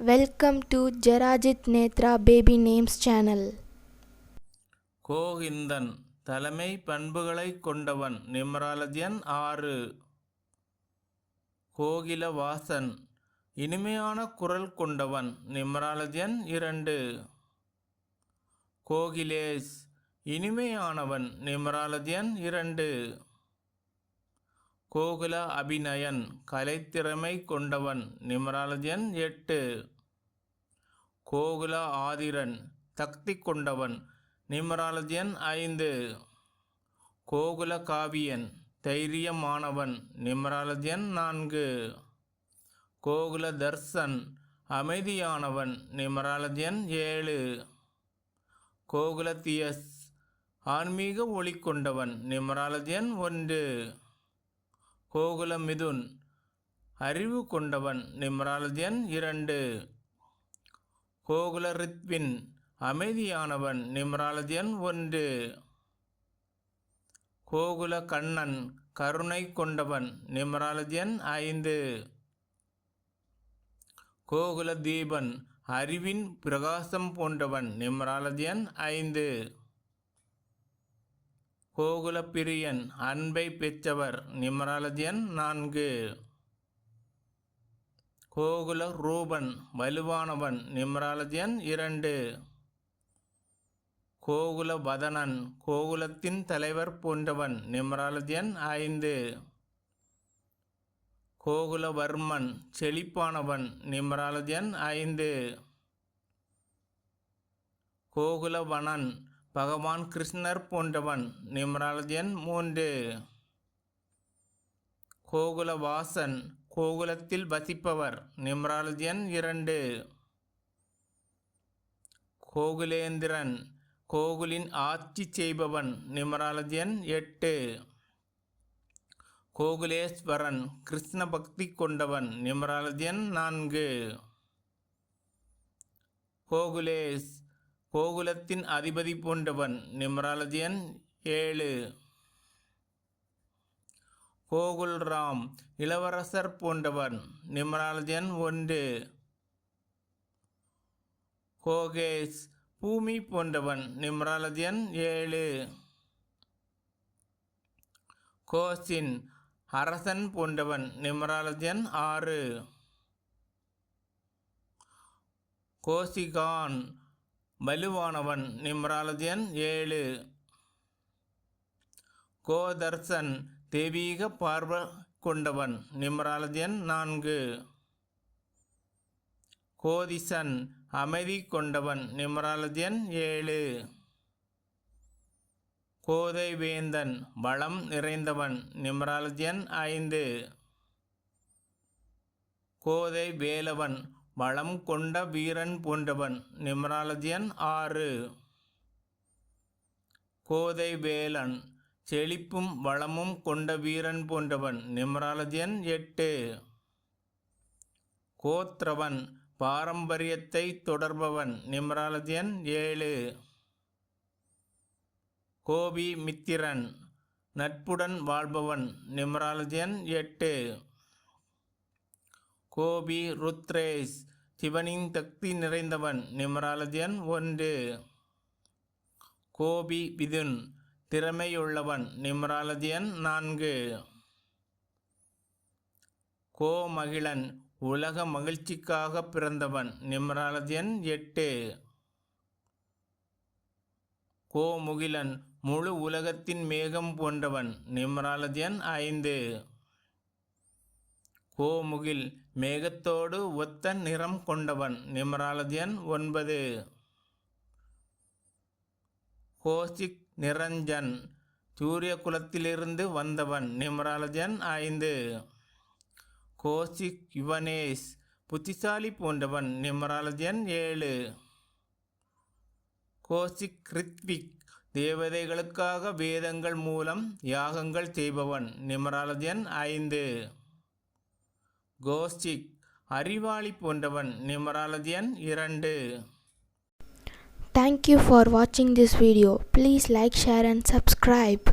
Welcome to Jarajit Netra Baby Names channel. கோகிந்தன் தலைமை பண்புகளைக் கொண்டவன். நிமராலதி எண் 6. கோகிலவாசன் இனிமையான குரல் கொண்டவன். நிமராலதி எண் 2. கோகிலேஷ் இனிமையானவன். நிமராலதி எண் 2. கோகுல அபிநயன் கலைத்திறமை கொண்டவன். நிமராலதி எண் 8. கோகுல ஆதிரன் சக்தி கொண்டவன். நிமராலதி எண் 5. கோகுல காவியன் தைரியமானவன். நிமராலதி எண் 4. கோகுல தர்சன் அமைதியானவன். நிமராலதி எண் 7. கோகுல தியஸ் ஆன்மீக ஒளி கொண்டவன். நிமராலதி எண் 1. கோகுல மிதுன் அறிவு கொண்டவன். நிமராலதி எண் 2. கோகுல ரித்வின் அமைதியானவன். நிமராலதி எண் 1. கோகுல கண்ணன் கருணை கொண்டவன். நிமராலதி எண் 5. கோகுல தீபன் அறிவின் பிரகாசம் போன்றவன். நிமராலதி எண் 5. கோகுல பிரியன் அன்பை பெற்றவர். நிமராலதி எண் 4. கோகுல ரூபன் வலுவானவன். நிமராலதி எண் 2. கோகுல வதனன் கோகுலத்தின் தலைவர் போன்றவன். நிமராலதி எண் 5. கோகுலவர்மன் செழிப்பானவன். நிமராலதி எண் 5. கோகுலவனன் பகவான் கிருஷ்ணர் போன்றவன். நிமராலதி எண் 3. கோகுலவாசன் கோகுலத்தில் வசிப்பவர். நிமராலதி எண் 2. கோகுலேந்திரன் கோகுலின் ஆட்சி செய்பவன். நிமராலதி எண் 8. கோகுலேஸ்வரன் கிருஷ்ண பக்தி கொண்டவன். நிமராலதி எண் 4. கோகுலேஷ் கோகுலத்தின் அதிபதி போன்றவன். நிமராலதி எண் 7. கோகுல்ராம் இளவரசர் போன்றவன். நிமராலதி எண் 1. கோகேஷ் பூமி போன்றவன். நிமராலதி எண் 7. கோசின் அரசன் போன்றவன். நிமராலதி எண் 6. கோசிகான் வலுவானவன். நிமராலதி எண் 7. கோதர்சன் தெய்வீக பார்வை கொண்டவன். நிமராலதி எண் 4. கோதிசன் அமைதி கொண்டவன். நிமராலதி எண் 7. கோதை வேந்தன் வளம் நிறைந்தவன். நிமராலதி எண் 5. கோதை வேலவன் வளம் கொண்ட வீரன் போன்றவன். நிமராலதி எண் 6. கோதை வேலன் செழிப்பும் வளமும் கொண்ட வீரன் போன்றவன். நிமராலதி எண் 8. கோத்ரவன் பாரம்பரியத்தை தொடர்பவன். நிமராலதி எண் 7. கோபி மித்திரன் நட்புடன் வாழ்பவன். நிமராலதி எண் 8. கோபி ருத்ரேஷ் சிவனின் சக்தி நிறைந்தவன். நிமராலதி எண் 1. கோபி விதுன் திறமையுள்ளவன். நிமராலதி எண் 4. கோமகிழன் உலக மகிழ்ச்சிக்காக பிறந்தவன். நிமராலதி எண் 8. கோமுகிலன் முழு உலகத்தின் மேகம் போன்றவன். நிமராலதி எண் 5. கோமுகில் மேகத்தோடு ஒத்த நிறம் கொண்டவன். நிமராலதி எண் 9. கோசிக் நிரஞ்சன் சூரிய குலத்திலிருந்து வந்தவன். நிமராலதி எண் 5. கோசிக் யுவனேஷ் புத்திசாலி போன்றவன். நிமராலதி எண் 7. கோசிக் ரித்விக் தேவதைகளுக்காக வேதங்கள் மூலம் யாகங்கள் செய்பவன். நிமராலதி எண் 5. கோஷிக் அறிவாளி போன்றவன். நிமராலதி எண் 2. Thank you for watching this video. Please like, share and subscribe.